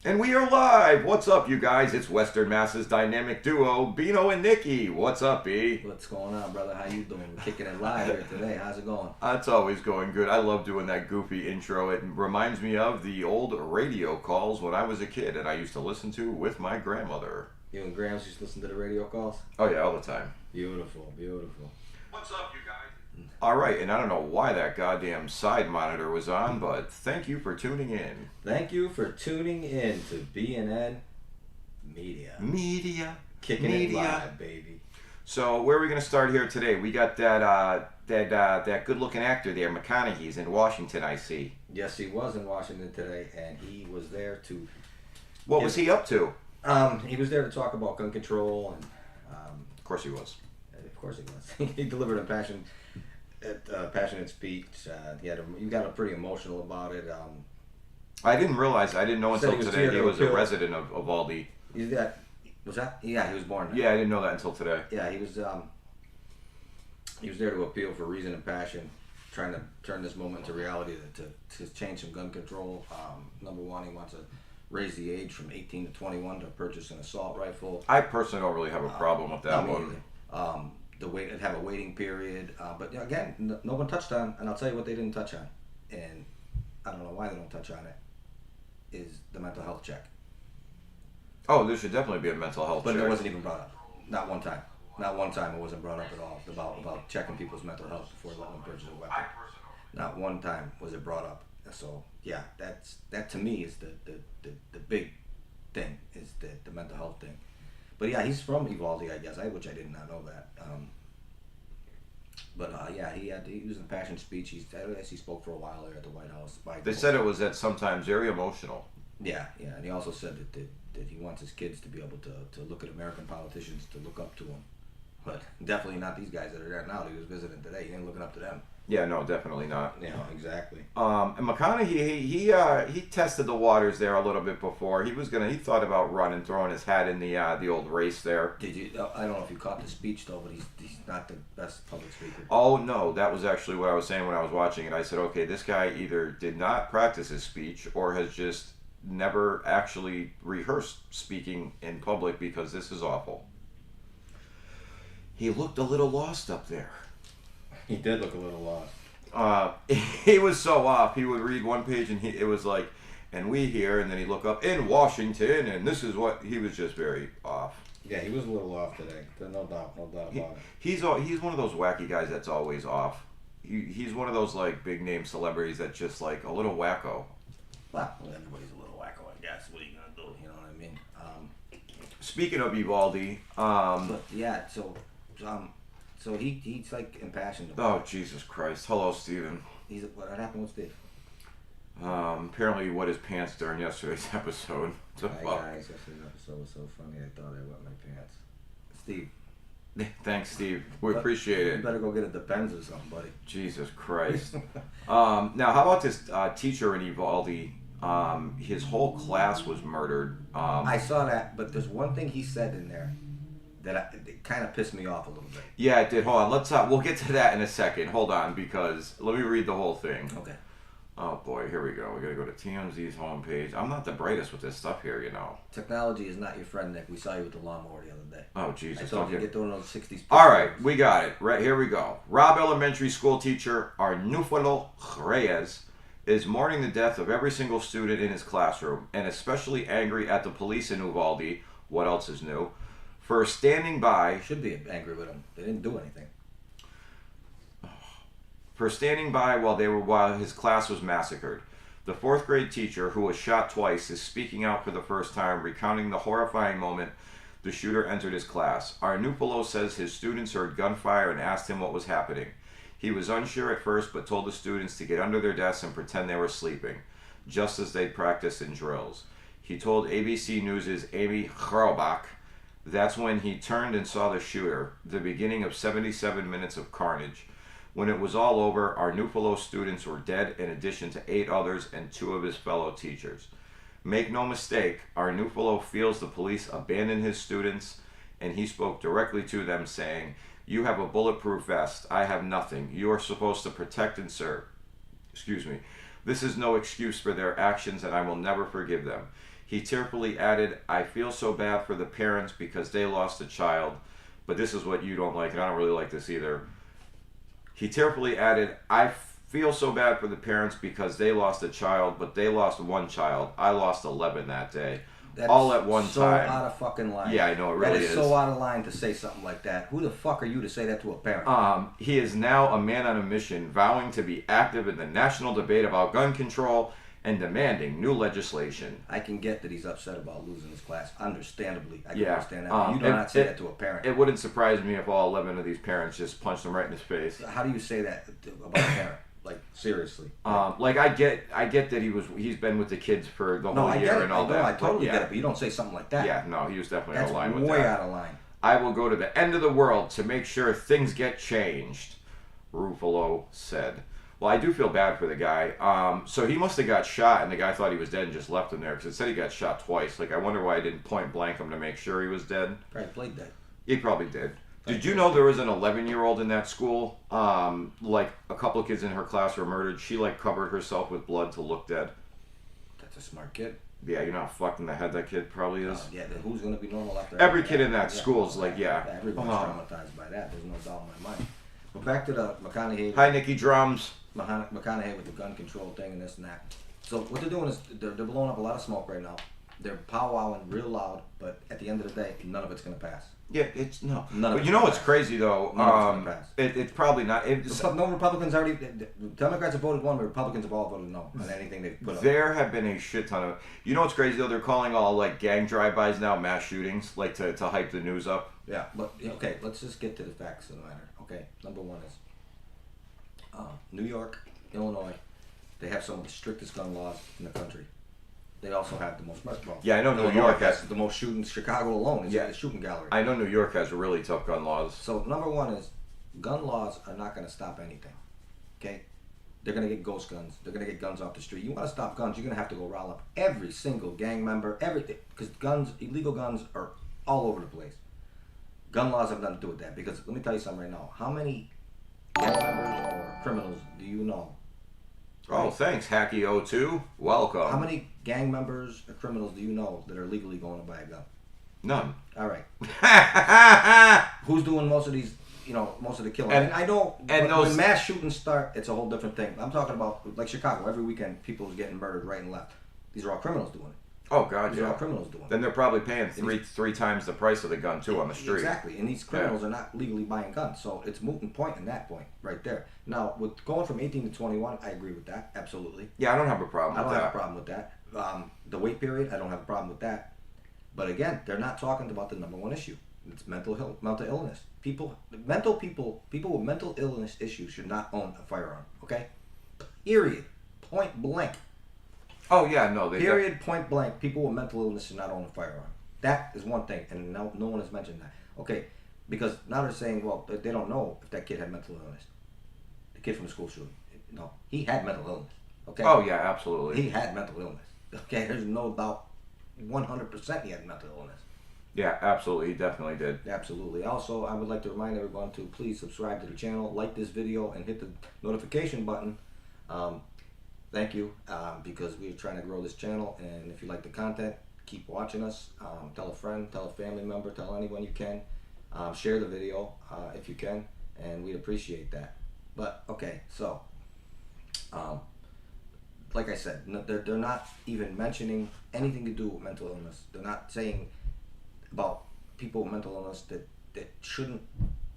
And we are live. What's up, you guys? It's Western Mass's dynamic duo, Bino and Nikki. What's up, B? What's going on, brother? How you doing? We're kicking it live here today. How's it going? It's always going good. I love doing that goofy intro. It reminds me of the old radio calls when I was a kid and I used to listen to with my grandmother. You and Grams used to listen to the radio calls? Oh, yeah, all the time. Beautiful, beautiful. What's up, you guys? All right, and I don't know why that goddamn side monitor was on, but thank you for tuning in. Thank you for tuning in to B&N Media. Kicking it live, baby. So where are we going to start here today? We got that good-looking actor there, McConaughey's in Washington, I see. Yes, he was in Washington today, and he was there to... What was he up to? He was there to talk about gun control, and... Of course he was. Of course he was. He delivered a passionate speech. He got pretty emotional about it. I didn't realize. I didn't know until today he was a resident of Uvalde. Was that? Yeah, he was born there. Yeah, I didn't know that until today. Yeah, he was there to appeal for reason and passion, trying to turn this moment into reality to change some gun control. Number one, he wants to raise the age from 18 to 21 to purchase an assault rifle. I personally don't really have a problem with that one. Have a waiting period, but again, no one touched on, and I'll tell you what they didn't touch on, and I don't know why they don't touch on it, is the mental health check. Oh, there should definitely be a mental health check. But it wasn't even brought up. Not one time. Not one time it wasn't brought up at all about checking people's mental health before letting them purchase a weapon. Not one time was it brought up. So yeah, that to me is the big thing, is the mental health thing. But yeah, he's from Uvalde, I guess, which I did not know that. He was in a passion speech. I guess he spoke for a while there at the White House. They said it was at sometimes very emotional. Yeah, and he also said that he wants his kids to be able to look at American politicians, to look up to them. But definitely not these guys that are there now. He was visiting today. He ain't looking up to them. Yeah, no, definitely not. Yeah, exactly. And McConaughey, he tested the waters there a little bit before. He thought about running, throwing his hat in the old race there. Did you? I don't know if you caught the speech though, but he's not the best public speaker. Oh no, that was actually what I was saying when I was watching it. I said, okay, this guy either did not practice his speech or has just never actually rehearsed speaking in public, because this is awful. He looked a little lost up there. He did look a little lost. He was so off. He would read one page and it was like, and we here, and then he'd look up in Washington, and this is what he was just very off. Yeah, he was a little off today. No doubt about it. He's one of those wacky guys that's always off. He's one of those like big name celebrities that's just like a little wacko. Well, everybody's a little wacko, I guess. What are you gonna do? You know what I mean? Speaking of Uvalde, but yeah, so he's like impassioned about it. Jesus Christ. Hello, Steven. What happened with Steve? Apparently he wet his pants during yesterday's episode. Guys, yesterday's episode was so funny, I thought I wet my pants. Steve. Thanks, Steve. We appreciate it. You better go get a Depends or something, buddy. Jesus Christ. Now, how about this teacher in Uvalde? His whole class was murdered. I saw that, but there's one thing he said in there that it kind of pissed me off a little bit. Yeah, it did. Hold on. We'll get to that in a second. Hold on, because let me read the whole thing. Okay. Oh boy, here we go. We gotta go to TMZ's homepage. I'm not the brightest with this stuff here, you know. Technology is not your friend, Nick. We saw you with the lawnmower the other day. Oh Jesus! I told you to get doing those 60s. All right, we got it. Right, here we go. Robb Elementary School teacher Arnulfo Reyes is mourning the death of every single student in his classroom, and especially angry at the police in Uvalde. What else is new? For standing by. Should be angry with them. They didn't do anything. For standing by while his class was massacred. The 4th grade teacher, who was shot twice, is speaking out for the first time, recounting the horrifying moment the shooter entered his class. Arnulfo says his students heard gunfire and asked him what was happening. He was unsure at first, but told the students to get under their desks and pretend they were sleeping, just as they'd practiced in drills. He told ABC News' Amy Hrbach that's when he turned and saw the shooter, the beginning of 77 minutes of carnage. When it was all over, Arnulfo's students were dead, in addition to 8 others and 2 of his fellow teachers. Make no mistake, Arnulfo feels the police abandoned his students, and he spoke directly to them, saying, "You have a bulletproof vest. I have nothing. You are supposed to protect and serve. This is no excuse for their actions, and I will never forgive them." He tearfully added, "I feel so bad for the parents because they lost a child." But this is what you don't like, and I don't really like this either. He tearfully added, "I feel so bad for the parents because they lost a child, but they lost one child. I lost 11 that day." That's all at one so time. So out of fucking line. Yeah, I know, it really is. That is so out of line to say something like that. Who the fuck are you to say that to a parent? He is now a man on a mission, vowing to be active in the national debate about gun control and demanding new legislation. I can get that he's upset about losing his class. Understandably, I can Yeah. understand that. But you do not say that to a parent. It wouldn't surprise me if all 11 of these parents just punched him right in his face. How do you say that about a parent? Like, seriously. Like I get that he's been with the kids for the whole year and all that. I totally get it, but you don't say something like that. Yeah, no, he was definitely out of line with That's that. way out of line. "I will go to the end of the world to make sure things get changed," Ruffalo said. Well, I do feel bad for the guy. So he must have got shot, and the guy thought he was dead and just left him there, because it said he got shot twice. Like, I wonder why I didn't point blank him to make sure he was dead. Probably played dead. He probably did. Did you know there was an 11-year-old in that school? Like, a couple of kids in her class were murdered. She, like, covered herself with blood to look dead. That's a smart kid. Yeah, you know how fucked in the head that kid probably is? Yeah, who's going to be normal after Every kid in that school's like, yeah. Everyone's traumatized by that. There's no doubt in my mind. But back to the McConaughey. Hi, Nikki Drums. McConaughey with the gun control thing and this and that. So what they're doing is they're blowing up a lot of smoke right now. They're powwowing real loud, but at the end of the day, none of it's going to pass. Yeah, it's no. None of but you know what's crazy though? It's probably not. No Republicans already. Democrats have voted one, but Republicans have all voted no on anything they've put up. There have been a shit ton of. You know what's crazy though? They're calling all like gang drive-bys now mass shootings, like to hype the news up. Yeah, but okay, let's just get to the facts of the matter. Okay, number one is New York, Illinois. They have some of the strictest gun laws in the country. They also have the most. Well, yeah, I know New York has the most shootings. Chicago alone is a shooting gallery. I know New York has really tough gun laws. So number one is gun laws are not going to stop anything. Okay, they're going to get ghost guns. They're going to get guns off the street. You want to stop guns? You're going to have to go rile up every single gang member, everything, because illegal guns are all over the place. Gun laws have nothing to do with that. Because let me tell you something right now. How many gang members or criminals do you know? Right? Oh, thanks, Hacky02. Welcome. How many gang members or criminals do you know that are legally going to buy a gun? None. All right. Who's doing most of these? Most of the killing. And I know. And when mass shootings start, it's a whole different thing. I'm talking about like Chicago. Every weekend, people's getting murdered right and left. These are all criminals doing it. Oh God, these are all criminals doing it. Then they're probably paying three times the price of the gun too on the street. Exactly, and these criminals are not legally buying guns, so it's moot and point in that point right there. Now, with going from 18 to 21, I agree with that absolutely. Yeah, I don't have a problem. I don't have a problem with that. The wait period, I don't have a problem with that. But again, they're not talking about the number one issue. It's mental illness. People with mental illness issues should not own a firearm. Okay, period, point blank. Oh yeah, no. Period, point blank. People with mental illness should not own a firearm. That is one thing, and no one has mentioned that. Okay, because now they're saying, well, they don't know if that kid had mental illness. The kid from the school shooting, no, he had mental illness. Okay. Oh yeah, absolutely. He had mental illness. Okay, there's no doubt, 100% he had mental illness. Yeah, absolutely, he definitely did. Absolutely. Also, I would like to remind everyone to please subscribe to the channel, like this video, and hit the notification button. Thank you, because we're trying to grow this channel, and if you like the content, keep watching us. Tell a friend, tell a family member, tell anyone you can. Share the video if you can, and we'd appreciate that. But, okay, so, like I said, they're not even mentioning anything to do with mental illness. They're not saying about people with mental illness that shouldn't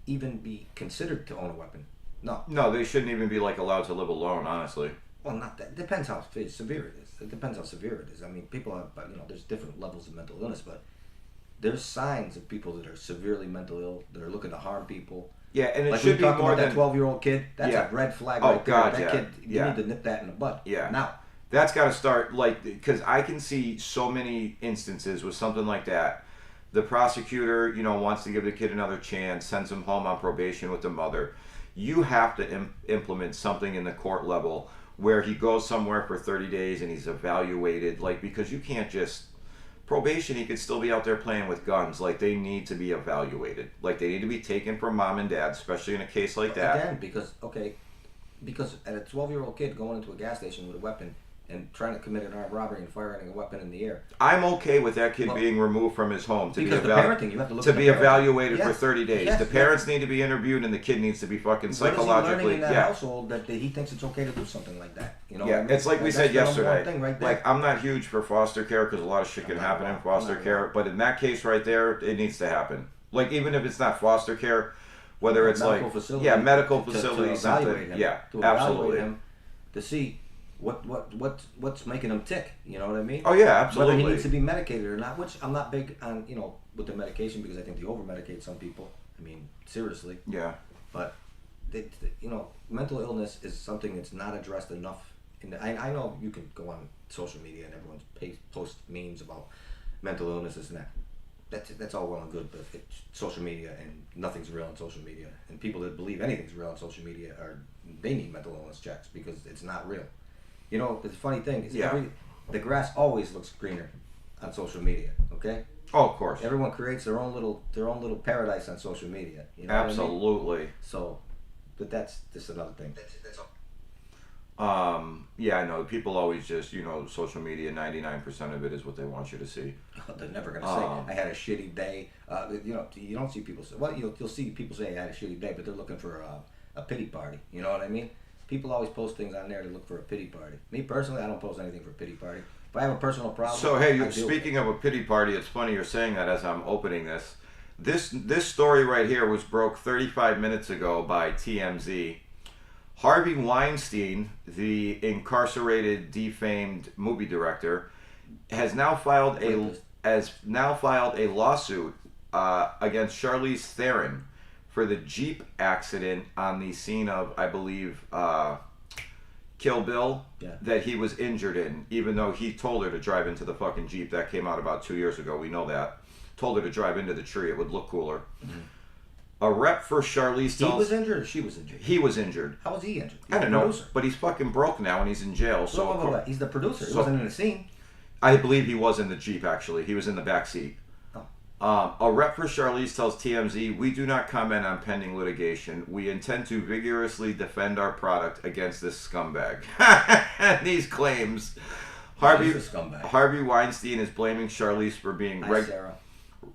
even be considered to own a weapon. No. No, they shouldn't even be allowed to live alone, honestly. Well, not that. It depends how severe it is. It depends how severe it is. I mean, people have, there's different levels of mental illness, but there's signs of people that are severely mental ill, that are looking to harm people. Yeah, and it should be more than that 12-year-old kid. That's a red flag right there. God, that kid, you need to nip that in the bud. Yeah. Now. That's got to start, because I can see so many instances with something like that. The prosecutor, wants to give the kid another chance, sends him home on probation with the mother. You have to implement something in the court level where he goes somewhere for 30 days and he's evaluated, because you can't just... Probation, he could still be out there playing with guns. They need to be evaluated. They need to be taken from mom and dad, especially in a case like that. Again, because at a 12-year-old kid going into a gas station with a weapon and trying to commit an armed robbery and firing a weapon in the air. I'm okay with that kid being removed from his home to be parenting, you have to look to at be the parenting. evaluated for Yes. 30 days. Yes. The parents need to be interviewed, and the kid needs to be fucking What is he psychologically. learning in that household that he thinks it's okay to do something like that? You know, Yeah, what I mean? it's like we That's said the number one yesterday. thing right there. Like, I'm not huge for foster care because a lot of shit can happen in foster care. But in that case right there, it needs to happen. Like, even if it's not foster care, whether it's medical like facility, medical to facility, evaluate something. him, Yeah, to evaluate absolutely. him, to see what's making him tick. You know what I mean? Oh yeah, absolutely. Whether he needs to be medicated or not, which I'm not big on, with the medication because I think they over medicate some people. I mean, seriously. Yeah. But mental illness is something that's not addressed enough. I know you can go on social media and everyone's post memes about mental illnesses and that. That's all well and good, but social media and nothing's real on social media. And people that believe anything's real on social media they need mental illness checks because it's not real. The funny thing is the grass always looks greener on social media. Okay. Oh, of course. Everyone creates their own little paradise on social media. You know Absolutely. what I mean? So, but that's just another thing. That's all. Yeah, I know. People always just, social media, 99% of it is what they want you to see. They're never going to say, I had a shitty day. You don't see people say, well, you'll see people say, I had a shitty day, but they're looking for a pity party. You know what I mean? People always post things on there to look for a pity party. Me personally, I don't post anything for a pity party. If I have a personal problem, So, hey, speaking of a pity party, it's funny you're saying that as I'm opening this. This story right here was broke 35 minutes ago by TMZ. Harvey Weinstein, the incarcerated, defamed movie director, has now filed a lawsuit against Charlize Theron for the Jeep accident on the scene of, I believe, Kill Bill, that he was injured in, even though he told her to drive into the fucking Jeep. That came out about 2 years ago. We know that. Told her to drive into the tree. It would look cooler. Mm-hmm. A rep for Charlize tells... He was injured or she was injured? He was injured. How was he injured? I don't know, but he's fucking broke now and he's in jail. So he's the producer. He wasn't in the scene. I believe he was in the Jeep, actually. He was in the back seat. Oh. A rep for Charlize tells TMZ, we do not comment on pending litigation. We intend to vigorously defend our product against this scumbag. These claims. Harvey Weinstein is blaming Charlize for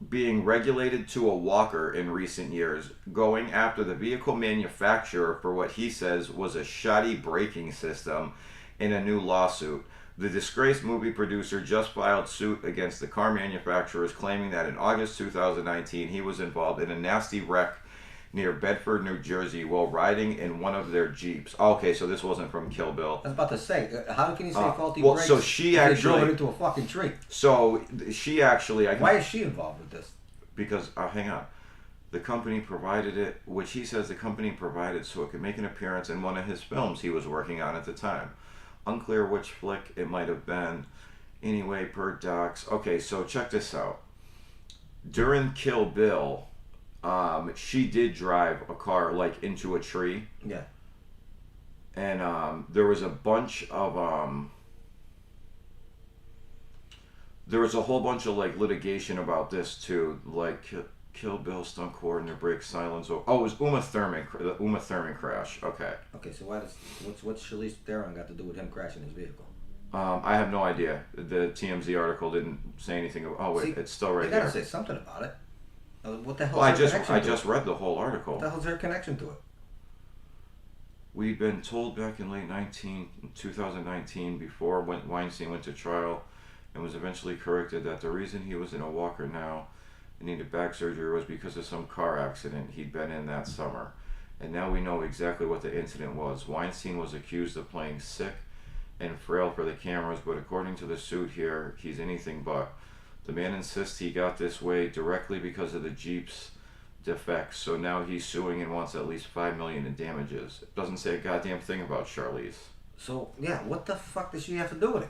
being regulated to a walker in recent years, going after the vehicle manufacturer for what he says was a shoddy braking system in a new lawsuit. The disgraced movie producer just filed suit against the car manufacturers, claiming that in August 2019 he was involved in a nasty wreck near Bedford, New Jersey, while riding in one of their Jeeps. Okay, so this wasn't from Kill Bill. I was about to say, how can you say faulty brakes? So she actually drove it into a fucking tree. So she actually... Why is she involved with this? Because, hang on. The company provided it, which he says the company provided so it could make an appearance in one of his films he was working on at the time. Unclear which flick it might have been. Anyway, per docs. Okay, so check this out. During Kill Bill, she did drive a car, like, into a tree. Yeah. And there was a bunch of... there was a whole bunch of, like, litigation about this, too. Like, Kill Bill, stunt coordinator, brake silence. Oh, it was Uma Thurman crash. Okay. Okay, so what's Charlize Theron got to do with him crashing his vehicle? I have no idea. The TMZ article didn't say anything. It's still right there. You gotta say something about it. What the hell? Well, I just read the whole article. What the hell's their connection to it? We'd been told back in late 2019, before Weinstein went to trial, and was eventually corrected, that the reason he was in a walker now and needed back surgery was because of some car accident he'd been in that summer. And now we know exactly what the incident was. Weinstein was accused of playing sick and frail for the cameras, but according to the suit here, he's anything but. The man insists he got this way directly because of the Jeep's defects, so now he's suing and wants at least $5 million in damages. It doesn't say a goddamn thing about Charlize. So, yeah, what the fuck does she have to do with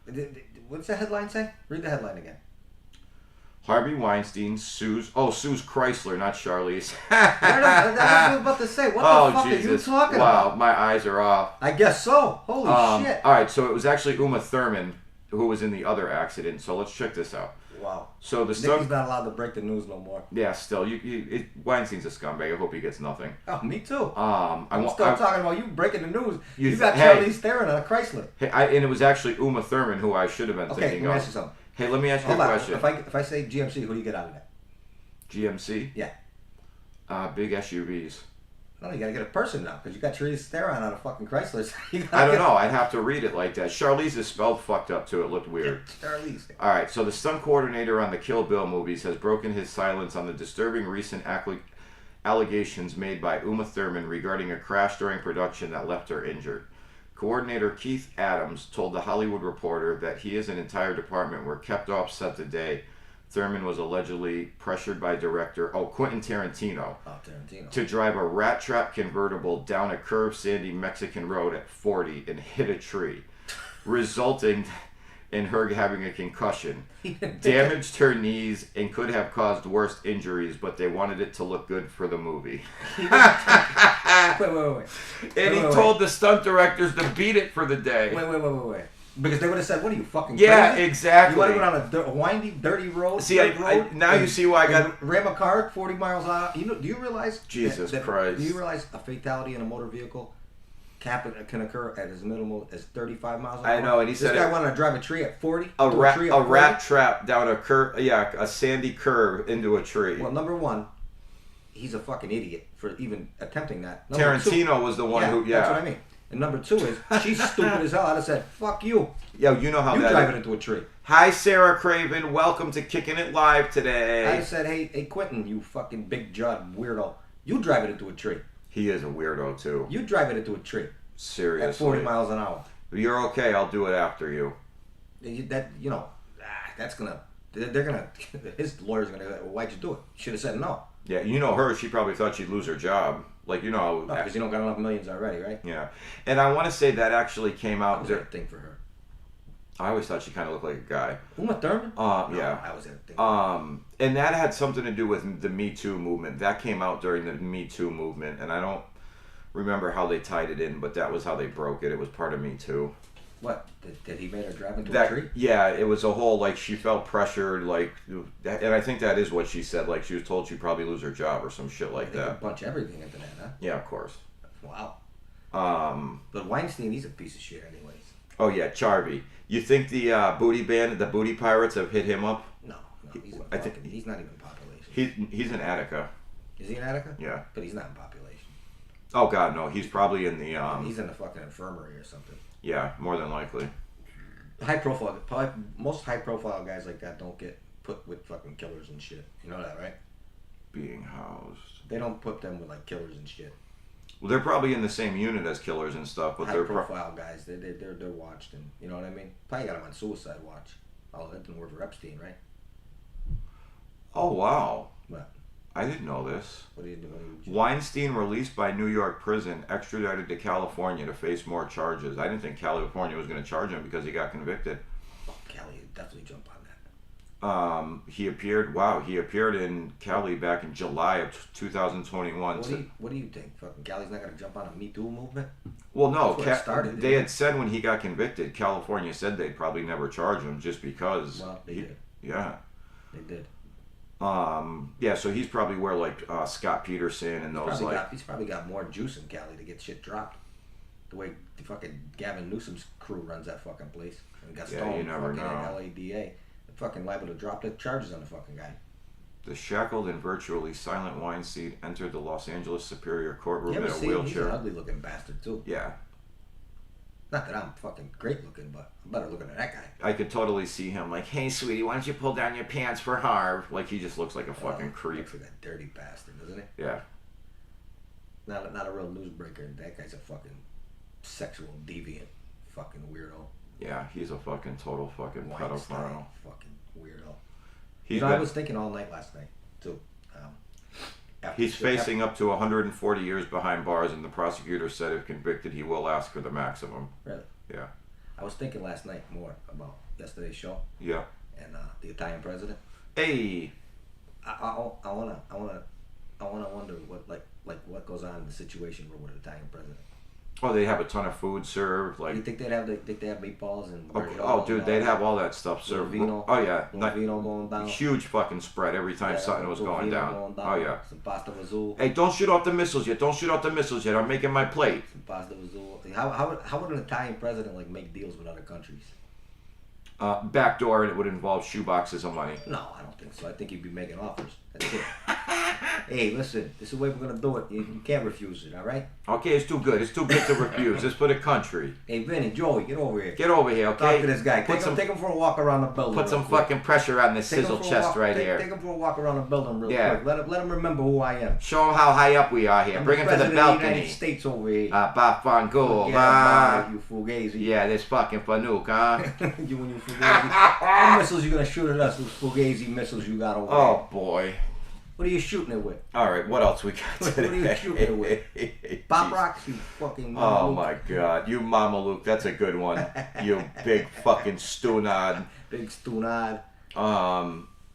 it? What's the headline say? Read the headline again. Harvey Weinstein sues Chrysler, not Charlize. That's what I was about to say. What the fuck are you talking about? Wow, my eyes are off. I guess so. Holy shit. Alright, so it was actually Uma Thurman who was in the other accident. So let's check this out. Wow. So the Nicky's not allowed to break the news no more. Yeah, still, Weinstein's a scumbag. I hope he gets nothing. Oh, me too. I'm still talking about you breaking the news. You got hey, Charlize Theron on a Chrysler. Hey, and it was actually Uma Thurman who I should have been thinking of. Okay, let me ask you something. Hey, let me ask you a question. If I say GMC, who do you get out of that? GMC? Yeah. Big SUVs. No, you gotta get a person now because you got Charlize Theron on a fucking Chrysler. I don't know. I'd have to read it like that. Charlize is spelled fucked up too. It looked weird. Charlize. All right. So the stunt coordinator on the Kill Bill movies has broken his silence on the disturbing recent allegations made by Uma Thurman regarding a crash during production that left her injured. Coordinator Keith Adams told The Hollywood Reporter that he and an entire department were kept off set the day Thurman was allegedly pressured by director Quentin Tarantino, to drive a rat trap convertible down a curved sandy Mexican road at 40 and hit a tree, resulting in her having a concussion, damaged her knees, and could have caused worse injuries, but they wanted it to look good for the movie. Wait. And he told the stunt directors to beat it for the day. Wait. Because they would have said, "What are you fucking Yeah, crazy? exactly. You want to go down a windy, dirty road? See, now you see why I got ram a car 40 miles an hour. Do you realize? Jesus Christ! Do you realize a fatality in a motor vehicle can occur at as minimal as 35 miles an hour? I know, and he said this guy wanted to drive a tree at 40. A rat trap down a curve, a sandy curve into a tree. Well, number one, he's a fucking idiot for even attempting that. Tarantino was the one who. That's what I mean. And number two is, she's stupid as hell. I'd have said, fuck you. Yo, you know how you drive it into a tree. Hi, Sarah Craven. Welcome to Kicking It Live today. I'd have said, hey, Quentin, you fucking big jawed weirdo. You drive it into a tree. He is a weirdo, too. You drive it into a tree. Seriously. At 40 miles an hour. You're okay. I'll do it after you. That's going to, they're going to, his lawyer's going to go, well, why'd you do it? You should have said no. Yeah, you know her. She probably thought she'd lose her job. Because you don't got enough millions already, right? Yeah. And I want to say that actually came out. That was a thing for her. I always thought she kind of looked like a guy. Uma Thurman? Yeah. I was everything. And that had something to do with the Me Too movement. That came out during the Me Too movement, and I don't remember how they tied it in, but that was how they broke it. It was part of Me Too. What? Did he make her drive into a tree? Yeah, it was a whole, she felt pressured, and I think that is what she said, she was told she'd probably lose her job or some shit like that. They bunch everything into that, huh? Yeah, of course. Wow. But Weinstein, he's a piece of shit anyways. Oh, yeah, Charvy. You think the booty band, the booty pirates have hit him up? No, he's not even in population. He's in Attica. Is he in Attica? Yeah. But he's not in population. Oh, God, no. He's probably in the... he's in the fucking infirmary or something. Yeah, more than likely. Most high-profile guys like that don't get put with fucking killers and shit. You know that, right? Being housed. They don't put them with killers and shit. Well, they're probably in the same unit as killers and stuff, but high-profile guys. They're watched, and you know what I mean. Probably got them on suicide watch. Oh, that didn't work for Epstein, right? Oh wow. What? I didn't know this. What do you do? Weinstein released by New York prison, extradited to California to face more charges. I didn't think California was going to charge him because he got convicted. Oh, Cali would definitely jump on that. He appeared in Cali back in July of 2021. What do you think? Fucking Cali's not going to jump on a Me Too movement? Well, no. They had said when he got convicted, California said they'd probably never charge him just because. Well, they did. Yeah. They did. Yeah, so he's probably where Scott Peterson and those he's probably got more juice in Cali to get shit dropped. The way the fucking Gavin Newsom's crew runs that fucking place. And got you never know. LADA. They're fucking liable to drop the charges on the fucking guy. The shackled and virtually silent Weinstein entered the Los Angeles Superior Courtroom in a wheelchair. He's an ugly looking bastard too. Yeah. Not that I'm fucking great looking, but I'm better looking than that guy. I could totally see him hey, sweetie, why don't you pull down your pants for Harv? He just looks like a fucking creep. Looks like a dirty bastard, doesn't he? Yeah. Not a real newsbreaker. That guy's a fucking sexual deviant, fucking weirdo. Yeah, he's a fucking total fucking pedophile. Fucking weirdo. I was thinking all night last night, too. He's facing up to 140 years behind bars, and the prosecutor said if convicted, he will ask for the maximum. Really? Yeah. I was thinking last night more about yesterday's show. Yeah. And the Italian president. Hey. I wanna wonder what goes on in the situation with an Italian president. Oh, they have a ton of food served. You Like, think they'd have meatballs and dude, they'd have all that stuff served. vino, Oh yeah, vino going down. huge fucking spread every time something was going down. Oh yeah. Some pasta vazul. Hey, don't shoot off the missiles yet. Don't shoot off the missiles yet. I'm making my plate. Some pasta vazul. How would an Italian president like make deals with other countries? Backdoor, and it would involve shoeboxes of money. No, I don't think so. I think he'd be making offers. That's it. Hey, listen, this is the way we're gonna do it. You can't refuse it, all right? Okay, it's too good. It's too good to refuse. It's for the country. Hey, Vinny, Joey, get over here. Get over here, okay? Talk to this guy. Take him for a walk around the building. Put some fucking pressure on this sizzle chest right here. Take him for a walk around the building real quick. Let him remember who I am. Show him how high up we are here. Bring him to the balcony. Of the United States over here. Bafango, You fugazi. Yeah, this fucking Fanuc, huh? You and you fugazi. What missiles you gonna shoot at us? Those fugazi missiles you got over there. Oh boy. What are you shooting it with? All right, what else we got today? What are you shooting it with? Pop rocks, you fucking. Oh my God, you Mama Luke, that's a good one. You big fucking stunad. Big stunad.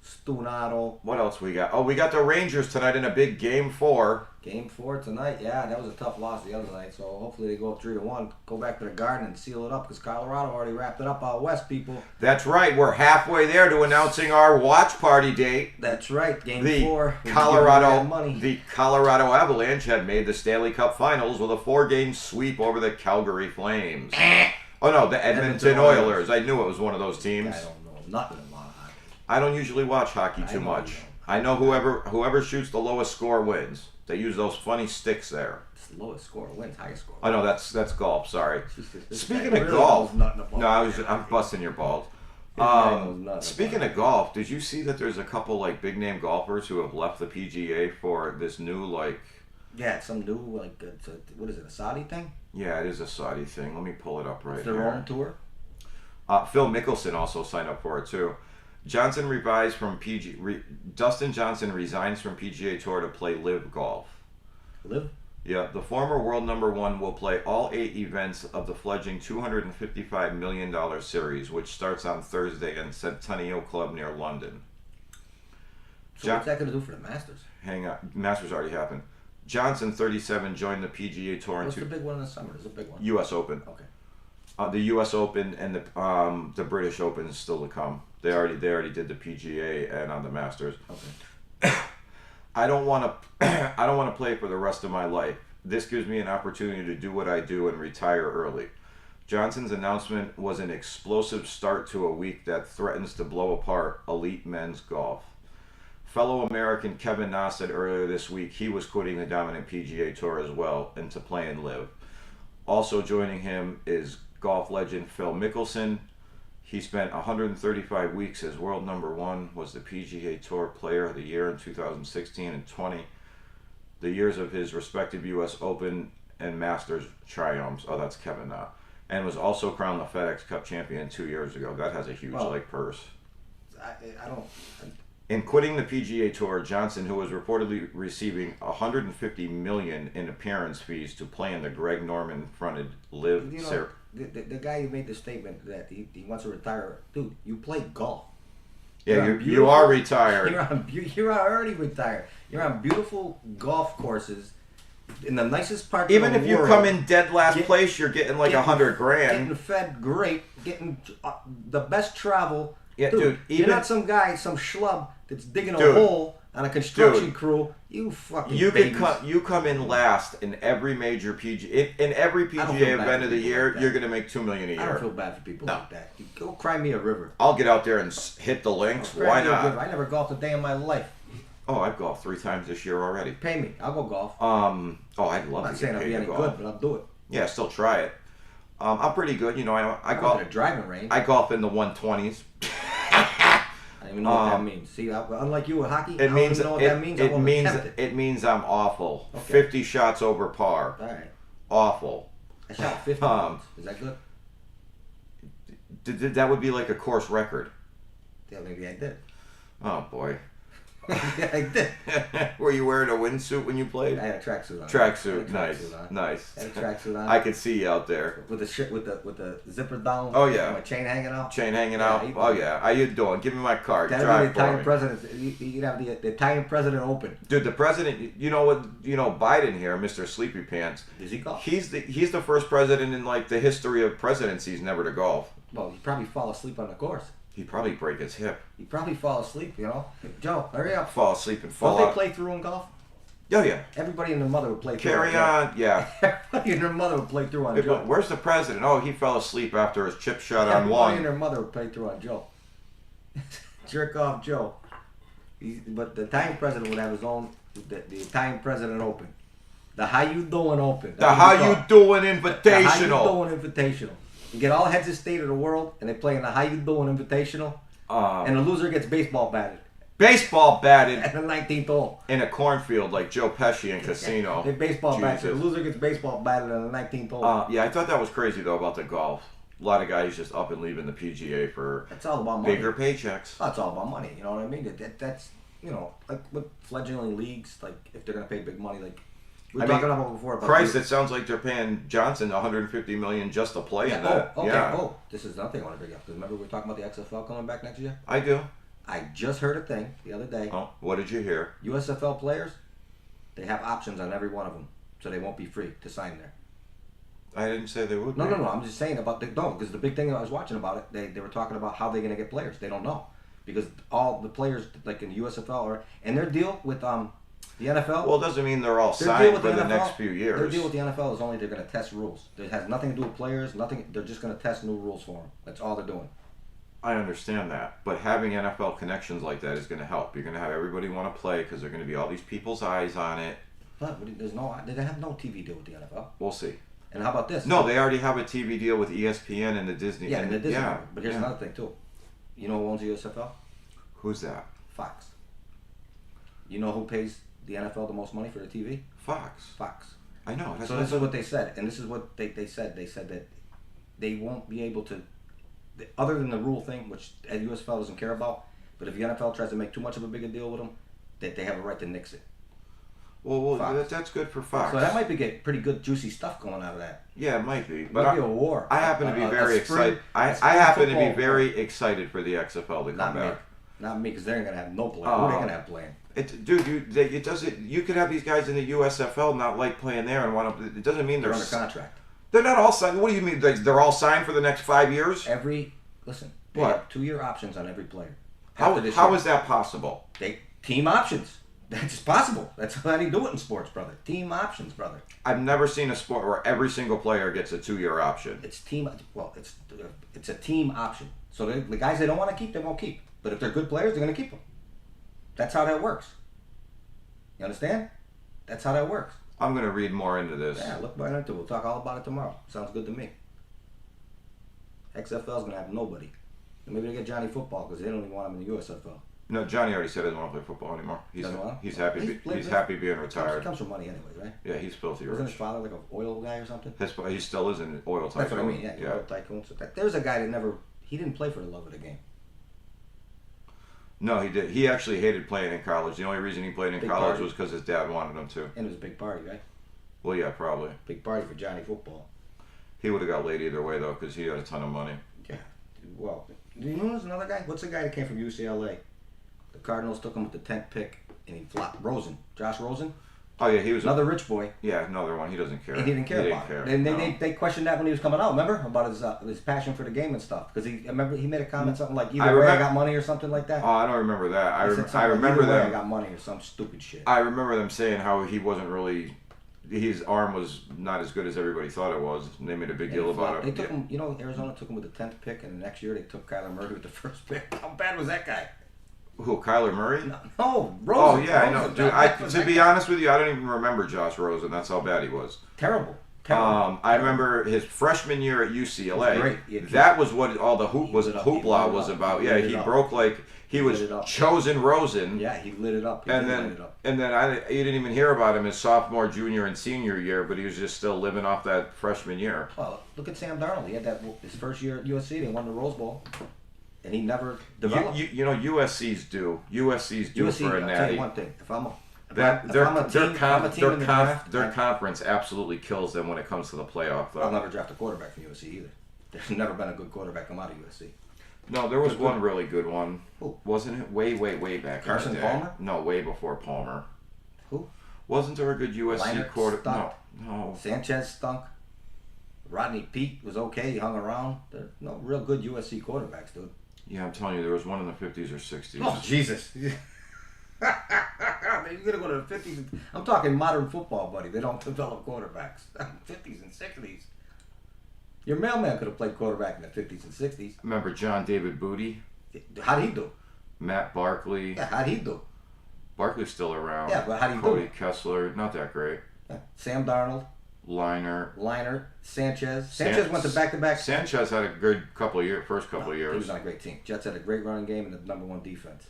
Stunado. What else we got? Oh, we got the Rangers tonight in a big Game 4. Game 4 tonight. Yeah, that was a tough loss the other night. So hopefully they go up 3-1. Go back to the Garden and seal it up because Colorado already wrapped it up out west, people. That's right. We're halfway there to announcing our watch party date. That's right. Game The 4. The Colorado Avalanche had made the Stanley Cup Finals with a 4-game sweep over the Calgary Flames. Oh no, the Edmonton Oilers. I knew it was one of those teams. I don't know nothing about hockey. I don't usually watch hockey too much. I know whoever shoots the lowest score wins. They use those funny sticks there. It's the lowest score wins, highest score. Oh no, that's golf. Sorry. Speaking of really golf, no, I'm busting your balls. Speaking of golf, did you see that there's a couple like big name golfers who have left the PGA for this new like? Yeah, it's some new like what is it? A Saudi thing? Yeah, it is a Saudi thing. Let me pull it up right here. Their own tour. Phil Mickelson also signed up for it too. Dustin Johnson resigns from PGA Tour to play LIV golf. LIV? Yeah, the former world number 1 will play all 8 events of the fledgling $255 million series, which starts on Thursday in Centennial Club near London. So what's that going to do for the Masters? Hang on, Masters already happened. Johnson, 37, joined the PGA Tour. What's the big one in the summer? There's a big one. U.S. Open. Okay. The U.S. Open and the British Open is still to come. They already did the PGA and the Masters. Okay. I don't want to play for the rest of my life. This gives me an opportunity to do what I do and retire early. Johnson's announcement was an explosive start to a week that threatens to blow apart elite men's golf. Fellow American Kevin Na said earlier this week he was quitting the dominant PGA Tour as well and to play and LIV. Also joining him is golf legend Phil Mickelson. He spent 135 weeks as world number 1, was the PGA Tour Player of the Year in 2016 and 20, the years of his respective U.S. Open and Masters triumphs. Oh, that's Kevin Na. And was also crowned the FedEx Cup champion 2 years ago. That has a huge purse. I don't. In quitting the PGA Tour, Johnson, who was reportedly receiving $150 million in appearance fees to play in the Greg Norman-fronted LIV series. The guy who made the statement that he wants to retire, dude, you play golf. Yeah, you are retired. You're already retired. You're on beautiful golf courses in the nicest part of the world. Even if you come in dead last place, you're getting like $100 grand. Getting fed great, getting the best travel. Yeah, dude, you're not some guy, some schlub that's digging a hole on a construction crew. You fucking you come in last in every major PGA in every PGA event of the year. You're gonna make $2 million a year. I don't feel bad for people like that. Go cry me a river. I'll get out there and hit the links. Why not? I never golfed a day in my life. Oh, I've golfed 3 times this year already. Pay me. I'll go golf. Oh, I'd love I'm not to saying get I'll paid be to any golf. good, but I'll do it. Yeah, still try it. I'm pretty good. You know, I golf at a driving range. I golf in the 120s. I don't even know what that means. See, unlike you with hockey, I don't even know what that means. It means I'm awful. Okay. 50 shots over par. All right. Awful. I shot 50 pounds. Is that good? That would be like a course record. Yeah, maybe I did. Oh boy. Yeah, I did. Were you wearing a windsuit when you played? I had a tracksuit on. Tracksuit, nice. I had a tracksuit on. I could see you out there with the shit with the zipper down. Oh yeah. My chain hanging out. Chain hanging out. Oh yeah. How you doing? Give me my card. That'd Drive be the Italian for me. president. You'd have the Italian president open. Dude, the president. You know what? You know Biden here, Mr. Sleepy Pants. Does he golf? He's the first president in like the history of presidencies never to golf. Well, he'd probably fall asleep on the course. He'd probably break his hip. He'd probably fall asleep. Joe, hurry up. Fall asleep and fall Don't out. they play through in golf? Oh yeah. Everybody and their mother would play through. Carry on. Yeah. Everybody and their mother would play through on Hey, Joe. but where's the president? Oh, he fell asleep after his chip shot on Everybody one. and their mother would play through on Joe. Jerk off Joe. But the Italian president would have his own, the Italian president open. The How You Doing Open. The How You Doing The Invitational. How You Doing Invitational. You get all heads of state of the world, and they play in the How You Doing Invitational, and the loser gets baseball batted. Baseball batted At the 19th hole. in a cornfield like Joe Pesci in Casino. They baseball batted. The Jesus. loser gets baseball batted on the 19th hole. Yeah, I thought that was crazy though about the golf. A lot of guys just up and leaving the PGA for That's all about money. bigger paychecks. That's all about money. You know what I mean? That's like with fledgling leagues, like if they're gonna pay big money, like we were talking about before. About Christ, it sounds like they're paying Johnson 150 million just to play in that. Okay. Yeah. Oh, this is another thing I want to bring up. Because remember we were talking about the XFL coming back next year? I do. I just heard a thing the other day. Oh, what did you hear? USFL players, they have options on every one of them, so they won't be free to sign there. I didn't say they would. No. I'm just saying about because the big thing I was watching about it, they were talking about how they're gonna get players. They don't know because all the players like in the USFL and their deal with the NFL. Well, it doesn't mean they're all their signed deal with for the NFL, next few years. Their deal with the NFL is only they're gonna test rules. It has nothing to do with players. Nothing. They're just gonna test new rules for them. That's all they're doing. I understand that, but having NFL connections like that is going to help. You're going to have everybody want to play because there are going to be all these people's eyes on it. But they have no TV deal with the NFL. We'll see. And how about this? No, they already have a TV deal with ESPN and the Disney. Yeah, and the Disney. Yeah, But here's another thing too. You know who owns the USFL? Who's that? Fox. You know who pays the NFL the most money for the TV? Fox. Fox. I know. So this is what they said, and this is what they said. They said that they won't be able to, other than the rule thing, which the USFL doesn't care about, but if the NFL tries to make too much of a bigger deal with them, that they have a right to nix it. Well, that's good for Fox. So that might be get pretty good, juicy stuff going out of that. Yeah, it might be. But might be a war. I happen to be very excited. I happen to be very excited for the XFL to come back. Not me, because they're gonna have no play. Who are they gonna have playing? It doesn't. You could have these guys in the USFL not like playing there and want to. It doesn't mean They're under contract. They're not all signed. What do you mean? They're all signed for the next 5 years? They What? have 2-year options on every player. How is that possible? Team options. That's possible. That's how they do it in sports, brother. Team options, brother. I've never seen a sport where every single player gets a 2-year option. It's a team option. So the guys they don't want to keep, they won't keep. But if they're good players, they're going to keep them. That's how that works. You understand? That's how that works. I'm going to read more into this. Yeah, look right into it. We'll talk all about it tomorrow. Sounds good to me. XFL's going to have nobody. And maybe they get Johnny Football because they don't even want him in the USFL. No, Johnny already said he doesn't want to play football anymore. He's happy. He's happy being retired. It comes from money anyways, right? Yeah, he's filthy rich. Wasn't his father like an oil guy or something? He still is an oil tycoon. That's what I mean. Yeah, oil tycoon. So there's a guy that he didn't play for the love of the game. No, he did. He actually hated playing in college. The only reason he played in college was because his dad wanted him to. And it was a big party, right? Well, yeah, probably. Big party for Johnny Football. He would have got laid either way, though, because he had a ton of money. Yeah. Well, do you know there's another guy? What's the guy that came from UCLA? The Cardinals took him with the 10th pick, and he flopped. Josh Rosen? Oh, yeah, he was another rich boy. Yeah, another one. He doesn't care. And he didn't care about it. And they questioned that when he was coming out, remember? About his passion for the game and stuff. Because I remember he made a comment something like, either way I got money or something like that. Oh, I don't remember that. I remember that. I got money or some stupid shit. I remember them saying how he wasn't really... His arm was not as good as everybody thought it was. And they made a big deal about it. They took him, Arizona took him with the 10th pick, and the next year they took Kyler Murray with the first pick. How bad was that guy? Who, Kyler Murray? No, Rosen. Oh, yeah, I know. Dude, to be honest with you, I don't even remember Josh Rosen. That's how bad he was. Terrible. I remember his freshman year at UCLA. Great. That was what all the hoopla was about. Yeah, he broke he was chosen Rosen. Yeah, he lit it up. You didn't even hear about him his sophomore, junior, and senior year, but he was just still living off that freshman year. Well, look at Sam Darnold. He had his first year at USC. They won the Rose Bowl. and he never developed. You know, USC's due. USC's due USC, for a I'll tell natty. you one thing. If I'm a Their conference absolutely kills them when it comes to the playoff, though. I'll never draft a quarterback from USC either. There's never been a good quarterback come out of USC. No, there was one really good one. Who? Wasn't it? Way back. Carson in the day. Palmer? No, way before Palmer. Who? Wasn't there a good USC Leinart quarterback? stunk. No. Sanchez stunk. Rodney Peete was okay. He hung around. There's no real good USC quarterbacks, dude. Yeah, I'm telling you, there was one in the 50s or 60s. Oh, Jesus. You're going to go to the 50s. I'm talking modern football, buddy. They don't develop quarterbacks. 50s and 60s. Your mailman could have played quarterback in the 50s and 60s. Remember John David Booty? How'd he do? Matt Barkley. Yeah, how'd he do? Barkley's still around. Yeah, but how'd he Cody do? Kessler, not that great. Yeah. Sam Darnold. Leinart. Sanchez. Sanchez went to back-to-back. Sanchez had a good first couple of years. He was on a great team. Jets had a great running game and the number one defense.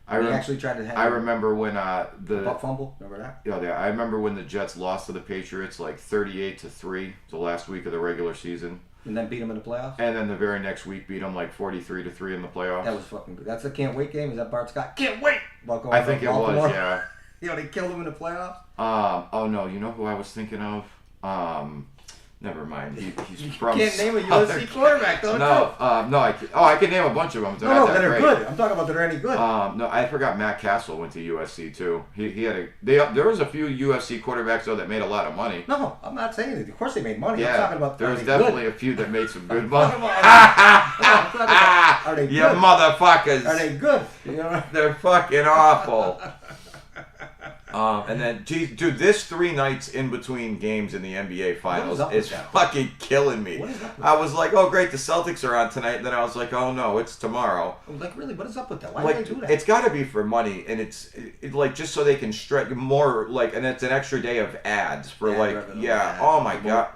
He I actually tried to have I remember when the buck fumble. Remember that? Yeah, I remember when the Jets lost to the Patriots like 38-3 the last week of the regular season. And then beat him in the playoffs? And then the very next week beat them like 43-3 in the playoffs. That was fucking good. That's a can't wait game. Is that Bart Scott? Can't wait! I think it was, yeah. You know, they killed him in the playoffs? Oh no, you know who I was thinking of? Never mind. He's from You can't name a USC quarterback, though. I can name a bunch of them. No, they're good. I'm talking about they're any good. No, I forgot Matt Castle went to USC too. There was a few USC quarterbacks though that made a lot of money. No, I'm not saying anything. Of course they made money. Yeah, I'm talking about there was definitely a few that made some good money. Are they good? You motherfuckers. Are they good? You know? They're fucking awful. And then, geez, dude, this 3 nights in between games in the NBA Finals is fucking killing me. I was like, oh, great, the Celtics are on tonight. And then I was like, oh, no, it's tomorrow. Like, really, what is up with that? Why do they do that? It's got to be for money, and it's like just so they can stretch more, like, and it's an extra day of ads for, oh, my God.